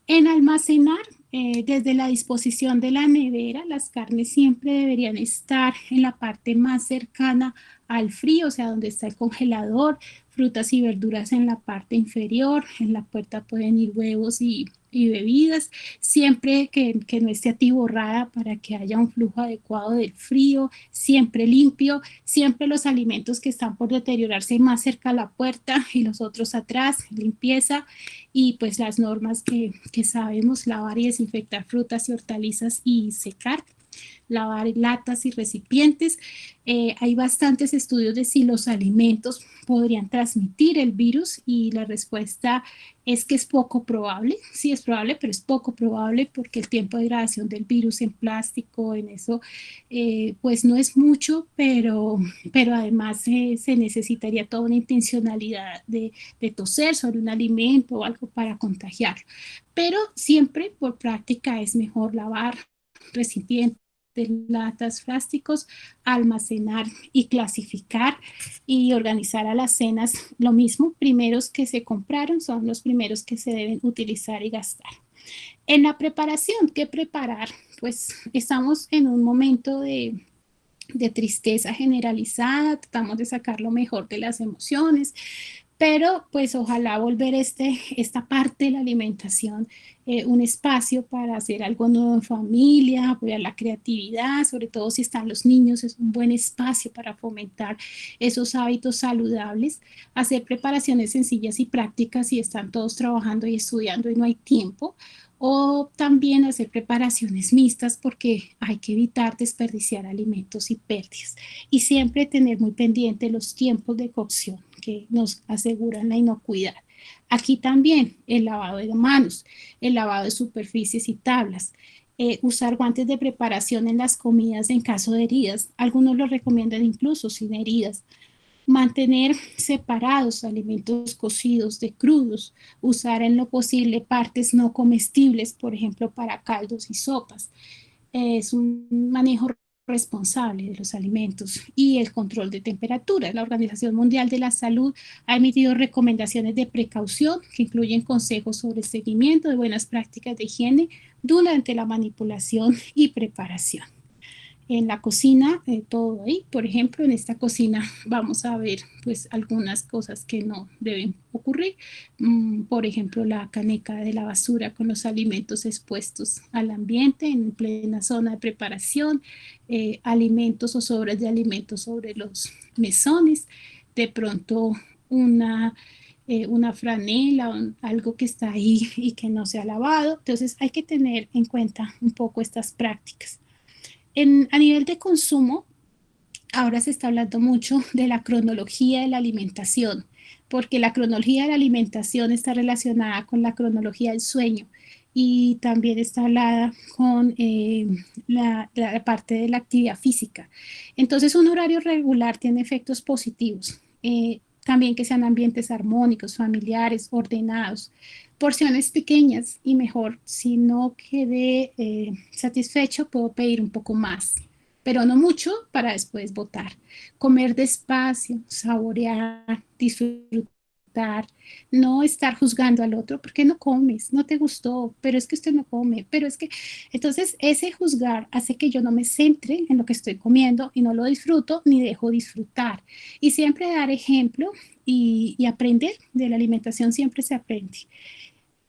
En almacenar, desde la disposición de la nevera, las carnes siempre deberían estar en la parte más cercana al frío, o sea, donde está el congelador, frutas y verduras en la parte inferior, en la puerta pueden ir huevos y bebidas, siempre que no esté atiborrada para que haya un flujo adecuado del frío, siempre limpio, siempre los alimentos que están por deteriorarse más cerca a la puerta y los otros atrás, limpieza, y pues las normas que sabemos, lavar y desinfectar frutas y hortalizas y secar, lavar latas y recipientes. Hay bastantes estudios de si los alimentos podrían transmitir el virus y la respuesta es que es poco probable. Sí es probable, pero es poco probable porque el tiempo de degradación del virus en plástico, en eso, pues no es mucho, pero además se necesitaría toda una intencionalidad de toser sobre un alimento o algo para contagiarlo. Pero siempre por práctica es mejor lavar recipientes, latas, plásticos, almacenar y clasificar y organizar a las cenas lo mismo. Primeros que se compraron son los primeros que se deben utilizar y gastar. En la preparación, ¿qué preparar? Pues estamos en un momento de tristeza generalizada, tratamos de sacar lo mejor de las emociones, pero pues ojalá volver esta parte de la alimentación un espacio para hacer algo nuevo en familia, apoyar la creatividad, sobre todo si están los niños, es un buen espacio para fomentar esos hábitos saludables, hacer preparaciones sencillas y prácticas si están todos trabajando y estudiando y no hay tiempo, o también hacer preparaciones mixtas porque hay que evitar desperdiciar alimentos y pérdidas y siempre tener muy pendiente los tiempos de cocción que nos aseguran la inocuidad. Aquí también el lavado de manos, el lavado de superficies y tablas, usar guantes de preparación en las comidas en caso de heridas. Algunos lo recomiendan incluso sin heridas. Mantener separados alimentos cocidos de crudos, usar en lo posible partes no comestibles, por ejemplo, para caldos y sopas. Es un manejo responsable de los alimentos y el control de temperatura. La Organización Mundial de la Salud ha emitido recomendaciones de precaución que incluyen consejos sobre el seguimiento de buenas prácticas de higiene durante la manipulación y preparación. En la cocina, todo ahí, por ejemplo, en esta cocina vamos a ver pues algunas cosas que no deben ocurrir. Por ejemplo, la caneca de la basura con los alimentos expuestos al ambiente en plena zona de preparación, alimentos o sobras de alimentos sobre los mesones, de pronto una franela, algo que está ahí y que no se ha lavado. Entonces hay que tener en cuenta un poco estas prácticas. A nivel de consumo, ahora se está hablando mucho de la cronología de la alimentación, porque la cronología de la alimentación está relacionada con la cronología del sueño y también está hablada con la parte de la actividad física. Entonces, un horario regular tiene efectos positivos. También que sean ambientes armónicos, familiares, ordenados, porciones pequeñas y mejor, si no quedé satisfecho, puedo pedir un poco más, pero no mucho para después botar. Comer despacio, saborear, disfrutar, no estar juzgando al otro, ¿por qué no comes? No te gustó, pero es que usted no come, pero es que... Entonces, ese juzgar hace que yo no me centre en lo que estoy comiendo y no lo disfruto ni dejo disfrutar. Y siempre dar ejemplo y aprender, de la alimentación siempre se aprende.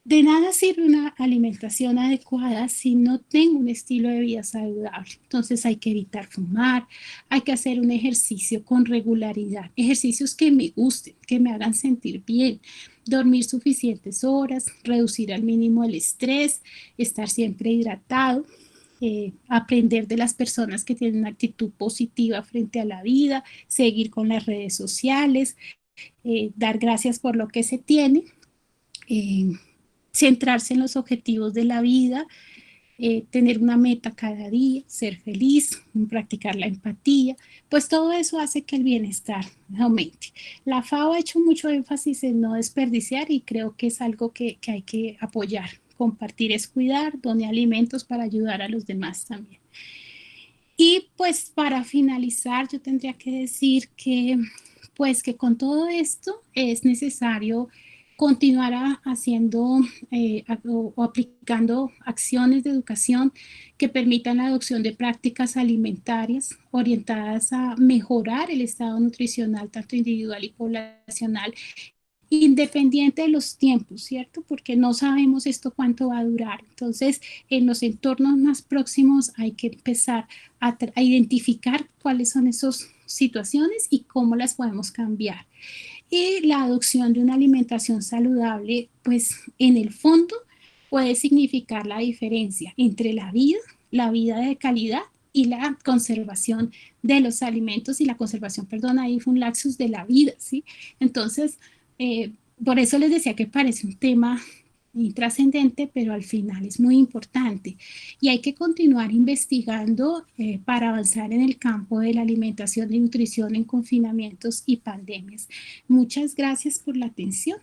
De nada sirve una alimentación adecuada si no tengo un estilo de vida saludable. Entonces hay que evitar fumar, hay que hacer un ejercicio con regularidad, ejercicios que me gusten, que me hagan sentir bien, dormir suficientes horas, reducir al mínimo el estrés, estar siempre hidratado, aprender de las personas que tienen una actitud positiva frente a la vida, seguir con las redes sociales, dar gracias por lo que se tiene, centrarse en los objetivos de la vida, tener una meta cada día, ser feliz, practicar la empatía, pues todo eso hace que el bienestar aumente. La FAO ha hecho mucho énfasis en no desperdiciar y creo que es algo que hay que apoyar. Compartir es cuidar, done alimentos para ayudar a los demás también. Y pues para finalizar yo tendría que decir que pues que con todo esto es necesario continuar haciendo o aplicando acciones de educación que permitan la adopción de prácticas alimentarias orientadas a mejorar el estado nutricional tanto individual y poblacional, independiente de los tiempos, ¿cierto? Porque no sabemos esto cuánto va a durar. Entonces, en los entornos más próximos hay que empezar a identificar cuáles son esas situaciones y cómo las podemos cambiar. Y la adopción de una alimentación saludable, pues en el fondo puede significar la diferencia entre la vida de calidad y la conservación de los alimentos y la conservación, perdón, ahí fue un lapsus de la vida, ¿sí? Entonces, por eso les decía que parece un tema trascendente, pero al final es muy importante y hay que continuar investigando para avanzar en el campo de la alimentación y nutrición en confinamientos y pandemias. Muchas gracias por la atención.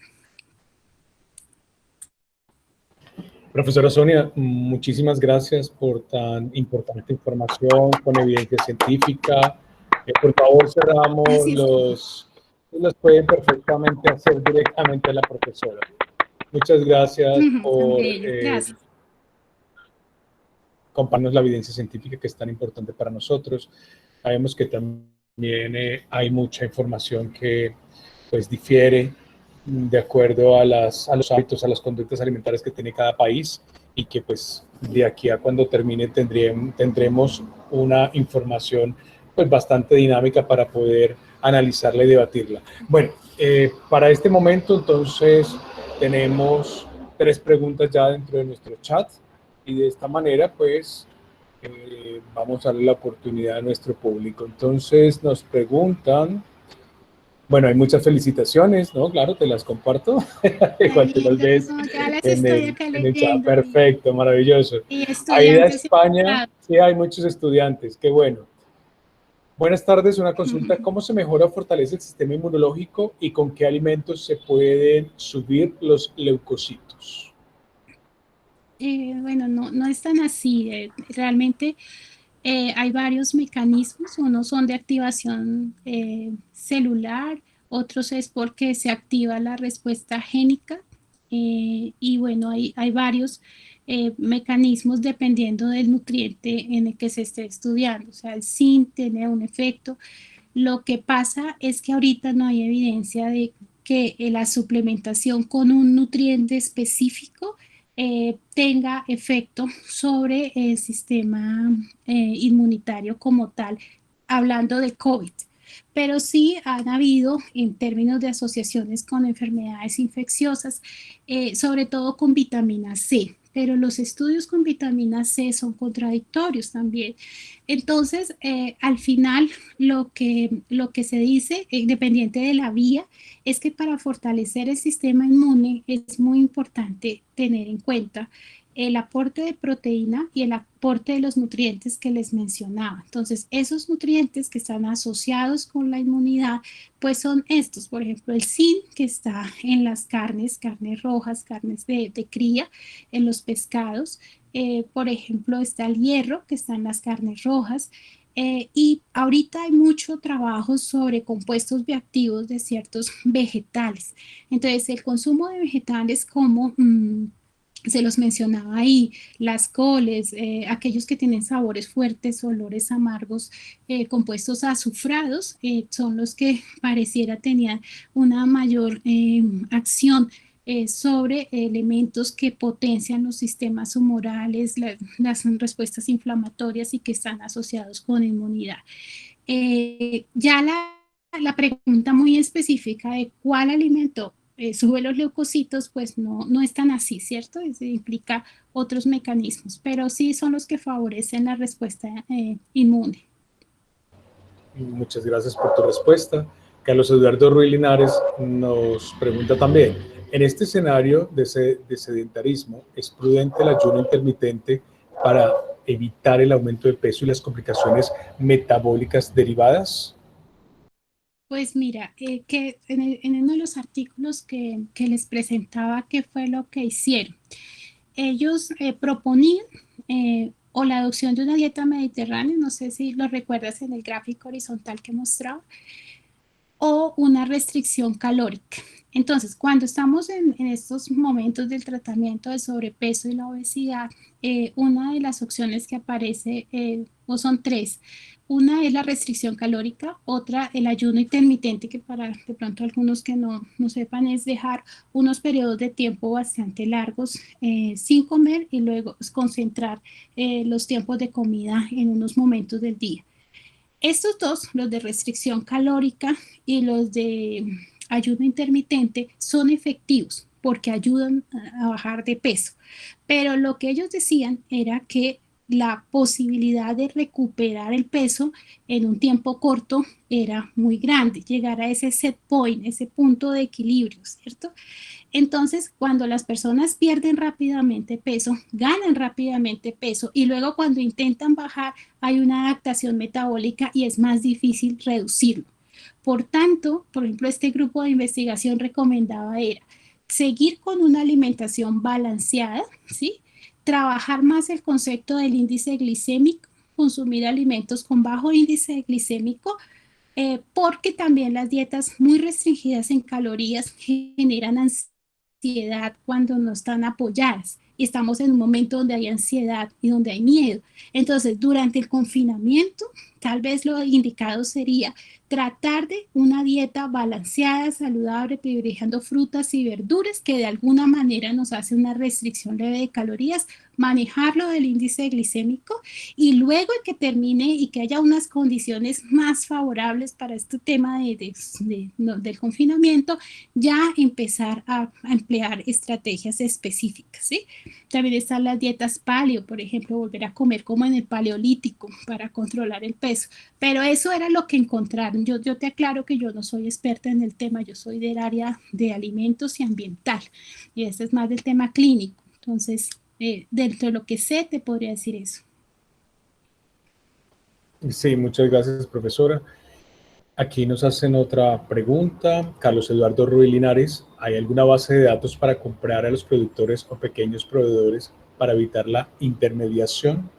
Profesora Sonia, muchísimas gracias por tan importante información con evidencia científica. Por favor, cerramos los pueden perfectamente hacer directamente a la profesora. Muchas gracias por compartirnos la evidencia científica que es tan importante para nosotros. Sabemos que también hay mucha información que pues difiere de acuerdo a los hábitos, a las conductas alimentarias que tiene cada país y que pues de aquí a cuando termine tendremos una información pues bastante dinámica para poder analizarla y debatirla. Bueno, para este momento entonces tenemos 3 preguntas ya dentro de nuestro chat y de esta manera pues vamos a darle la oportunidad a nuestro público. Entonces nos preguntan, bueno, hay muchas felicitaciones, ¿no? Claro, te las comparto. Igual te las ves ya las estoy acá en el chat. leyendo. Perfecto, maravilloso. Y Aida España, sí hay muchos estudiantes, qué bueno. Buenas tardes, una consulta. ¿Cómo se mejora o fortalece el sistema inmunológico y con qué alimentos se pueden subir los leucocitos? Bueno, no es tan así. Realmente hay varios mecanismos. Unos son de activación celular, otros es porque se activa la respuesta génica. Y bueno, hay varios mecanismos dependiendo del nutriente en el que se esté estudiando. O sea, el zinc tiene un efecto. Lo que pasa es que ahorita no hay evidencia de que la suplementación con un nutriente específico tenga efecto sobre el sistema inmunitario como tal, hablando de COVID. Pero sí han habido, en términos de asociaciones con enfermedades infecciosas, sobre todo con vitamina C, pero los estudios con vitamina C son contradictorios también. Entonces, al final, lo que se dice, independiente de la vía, es que para fortalecer el sistema inmune es muy importante tener en cuenta el aporte de proteína y el aporte de los nutrientes que les mencionaba. Entonces, esos nutrientes que están asociados con la inmunidad, pues son estos, por ejemplo, el zinc que está en las carnes rojas, carnes de cría, en los pescados. Por ejemplo, está el hierro que está en las carnes rojas. Y ahorita hay mucho trabajo sobre compuestos bioactivos de ciertos vegetales. Entonces, el consumo de vegetales como se los mencionaba ahí, las coles, aquellos que tienen sabores fuertes, olores amargos, compuestos azufrados, son los que pareciera tenían una mayor acción sobre elementos que potencian los sistemas humorales, las respuestas inflamatorias y que están asociados con inmunidad. Ya la pregunta muy específica de cuál alimento sube los leucocitos, pues no es tan así, ¿cierto? Eso implica otros mecanismos, pero sí son los que favorecen la respuesta inmune. Muchas gracias por tu respuesta. Carlos Eduardo Ruiz Linares nos pregunta también, en este escenario de sedentarismo, ¿es prudente el ayuno intermitente para evitar el aumento de peso y las complicaciones metabólicas derivadas? Pues mira, que en uno de los artículos que les presentaba, ¿qué fue lo que hicieron? Ellos proponían o la adopción de una dieta mediterránea, no sé si lo recuerdas en el gráfico horizontal que mostraba, o una restricción calórica. Entonces, cuando estamos en estos momentos del tratamiento del sobrepeso y la obesidad, una de las opciones que aparece, o son tres, una es la restricción calórica, otra el ayuno intermitente, que para de pronto algunos que no sepan es dejar unos periodos de tiempo bastante largos sin comer y luego concentrar los tiempos de comida en unos momentos del día. Estos dos, los de restricción calórica y los de ayuno intermitente, son efectivos porque ayudan a bajar de peso. Pero lo que ellos decían era que la posibilidad de recuperar el peso en un tiempo corto era muy grande, llegar a ese set point, ese punto de equilibrio, ¿cierto? Entonces, cuando las personas pierden rápidamente peso, ganan rápidamente peso y luego cuando intentan bajar hay una adaptación metabólica y es más difícil reducirlo. Por tanto, por ejemplo, este grupo de investigación recomendaba era seguir con una alimentación balanceada, ¿sí? Trabajar más el concepto del índice glicémico, consumir alimentos con bajo índice glicémico, porque también las dietas muy restringidas en calorías generan ansiedad cuando no están apoyadas. Y estamos en un momento donde hay ansiedad y donde hay miedo. Entonces, durante el confinamiento, tal vez lo indicado sería tratar de una dieta balanceada, saludable, privilegiando frutas y verduras, que de alguna manera nos hace una restricción leve de calorías, manejarlo del índice glicémico y luego que termine y que haya unas condiciones más favorables para este tema del confinamiento, ya empezar a emplear estrategias específicas, ¿sí? También están las dietas paleo, por ejemplo, volver a comer como en el paleolítico para controlar el peso. Pero eso era lo que encontraron. Yo te aclaro que yo no soy experta en el tema, yo soy del área de alimentos y ambiental. Y este es más del tema clínico. Entonces, dentro de lo que sé, te podría decir eso. Sí, muchas gracias, profesora. Aquí nos hacen otra pregunta. Carlos Eduardo Ruiz Linares, ¿hay alguna base de datos para comprar a los productores o pequeños proveedores para evitar la intermediación?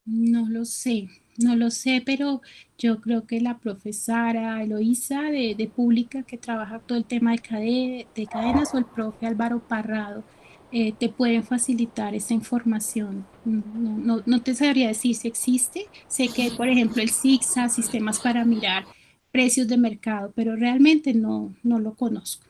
No lo sé, no lo sé, pero yo creo que la profesora Eloísa de Pública, que trabaja todo el tema de cadenas, o el profe Álvaro Parrado, te pueden facilitar esa información. No te sabría decir si existe. Sé que, por ejemplo, el SIGSA, sistemas para mirar precios de mercado, pero realmente no lo conozco.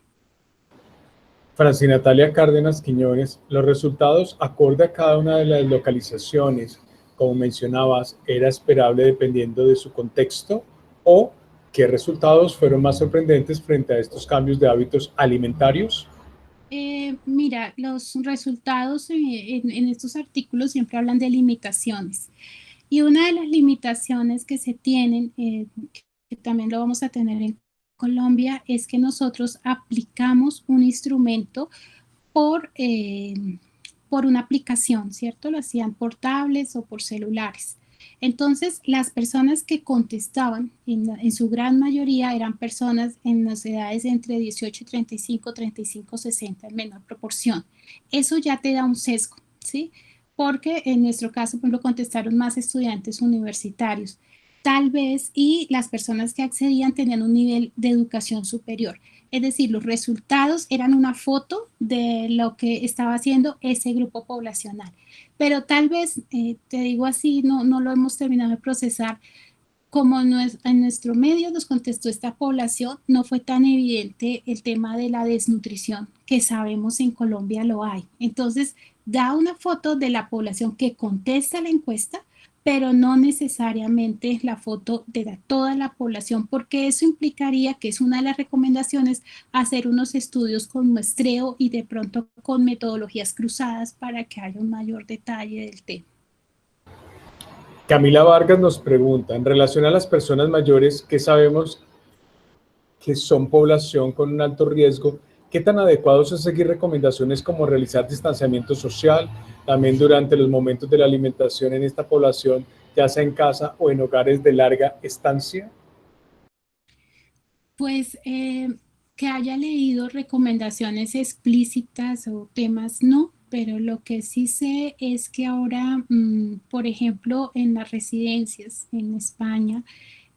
Franci Natalia Cárdenas Quiñones, los resultados acorde a cada una de las localizaciones, como mencionabas, era esperable dependiendo de su contexto, o qué resultados fueron más sorprendentes frente a estos cambios de hábitos alimentarios. Mira, los resultados en estos artículos siempre hablan de limitaciones. Y una de las limitaciones que se tienen, que también lo vamos a tener en Colombia, es que nosotros aplicamos un instrumento por, eh, por una aplicación, ¿cierto? Lo hacían por tablets o por celulares. Entonces, las personas que contestaban, en su gran mayoría, eran personas en las edades entre 18 y 35, 60 en menor proporción. Eso ya te da un sesgo, ¿sí? Porque en nuestro caso, por ejemplo, contestaron más estudiantes universitarios, tal vez, y las personas que accedían tenían un nivel de educación superior. Es decir, los resultados eran una foto de lo que estaba haciendo ese grupo poblacional. Pero tal vez, te digo así, no lo hemos terminado de procesar. Como en nuestro medio nos contestó esta población, no fue tan evidente el tema de la desnutrición, que sabemos en Colombia lo hay. Entonces, da una foto de la población que contesta la encuesta, pero no necesariamente la foto de toda la población, porque eso implicaría, que es una de las recomendaciones, hacer unos estudios con muestreo y de pronto con metodologías cruzadas para que haya un mayor detalle del tema. Camila Vargas nos pregunta, en relación a las personas mayores que sabemos que son población con un alto riesgo, ¿qué tan adecuado es seguir recomendaciones como realizar distanciamiento social también durante los momentos de la alimentación en esta población, ya sea en casa o en hogares de larga estancia? Pues que haya leído recomendaciones explícitas o temas, no, pero lo que sí sé es que ahora, por ejemplo, en las residencias en España,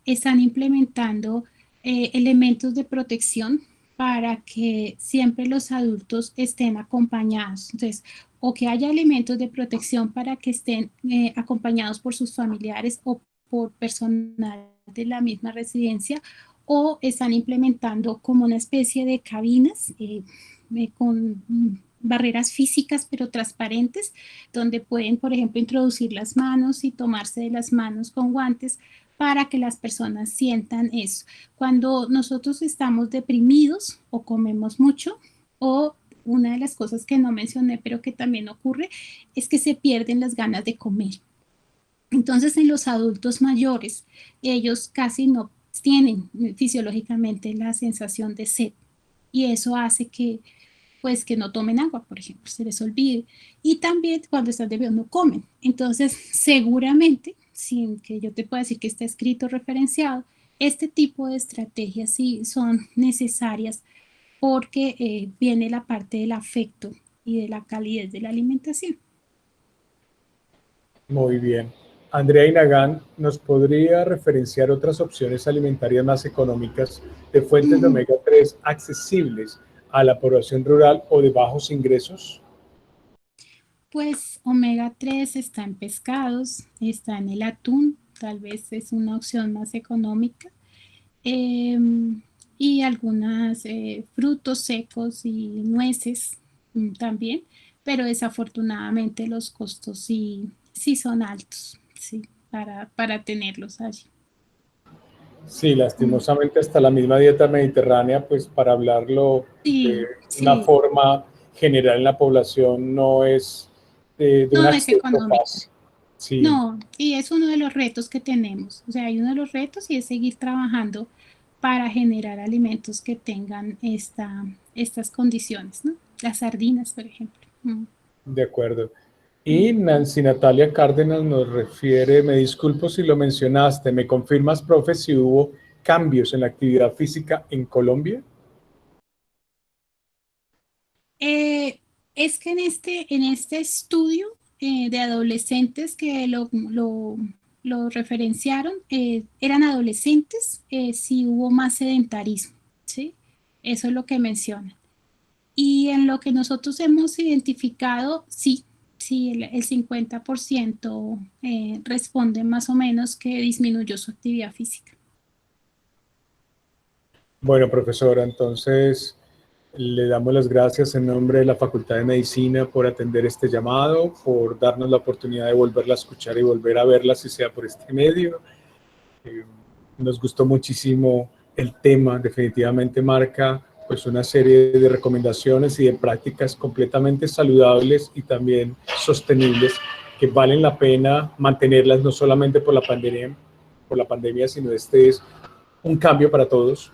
están implementando elementos de protección para que siempre los adultos estén acompañados. Entonces, o que haya elementos de protección para que estén acompañados por sus familiares o por personal de la misma residencia, o están implementando como una especie de cabinas con barreras físicas pero transparentes, donde pueden, por ejemplo, introducir las manos y tomarse de las manos con guantes para que las personas sientan eso. Cuando nosotros estamos deprimidos o comemos mucho, o una de las cosas que no mencioné pero que también ocurre es que se pierden las ganas de comer. Entonces en los adultos mayores ellos casi no tienen fisiológicamente la sensación de sed y eso hace que pues que no tomen agua, por ejemplo, se les olvide. Y también cuando están bebiendo no comen. Entonces, seguramente, sin que yo te pueda decir que está escrito referenciado, este tipo de estrategias sí son necesarias porque viene la parte del afecto y de la calidez de la alimentación. Muy bien. Andrea Inagán, ¿nos podría referenciar otras opciones alimentarias más económicas de fuentes de omega 3 accesibles a la población rural o de bajos ingresos? Pues omega 3 está en pescados, está en el atún, tal vez es una opción más económica. eh, y algunos frutos secos y nueces también, pero desafortunadamente los costos sí son altos, sí, para tenerlos allí. Sí, lastimosamente hasta la misma dieta mediterránea, pues para hablarlo de Sí, una sí, forma general en la población, no es de un no es acceso económico. fácil. Sí, No, y es uno de los retos que tenemos. O sea, hay uno de los retos y es seguir trabajando para generar alimentos que tengan estas condiciones, ¿no? Las sardinas, por ejemplo. de acuerdo. Mm. Y Nancy Natalia Cárdenas nos refiere, me disculpo si lo mencionaste, ¿me confirmas, profe, si hubo cambios en la actividad física en Colombia? Eh, es que en este estudio de adolescentes que lo referenciaron, eran adolescentes, sí hubo más sedentarismo, ¿sí? Eso es lo que mencionan. Y en lo que nosotros hemos identificado, sí, sí, el 50% responde más o menos que disminuyó su actividad física. Bueno, profesora, entonces le damos las gracias en nombre de la Facultad de Medicina por atender este llamado, por darnos la oportunidad de volverla a escuchar y volver a verla, si sea por este medio. Eh, Nos gustó muchísimo el tema, definitivamente marca pues una serie de recomendaciones y de prácticas completamente saludables y también sostenibles que valen la pena mantenerlas no solamente por la pandemia, sino este es un cambio para todos.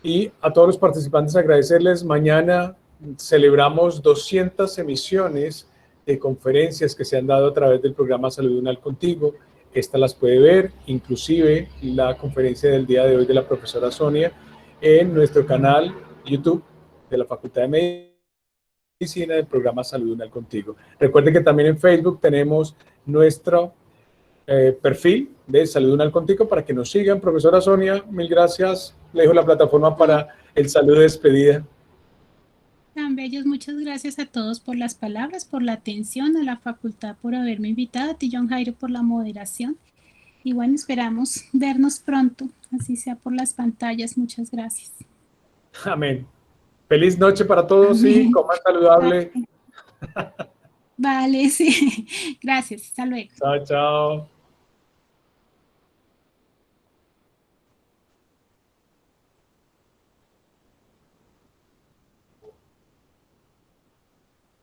Y a todos los participantes agradecerles. Mañana celebramos 200 emisiones de conferencias que se han dado a través del programa Salud Unal Contigo. Estas las puede ver, inclusive la conferencia del día de hoy de la profesora Sonia, en nuestro canal YouTube de la Facultad de Medicina del programa Salud Unal Contigo. Recuerden que también en Facebook tenemos nuestro perfil de Salud Unal Contigo para que nos sigan. Profesora Sonia, mil gracias. Le dejo la plataforma No, para el saludo de despedida. tan bellos, muchas gracias a todos por las palabras, por la atención, a la facultad por haberme invitado, a ti, John Jairo, por la moderación. Y bueno, esperamos vernos pronto, así sea por las pantallas. Muchas gracias. Amén. Feliz noche para todos y Amén. coman saludable. Vale, vale, sí. Gracias. Hasta luego. Chao, chao.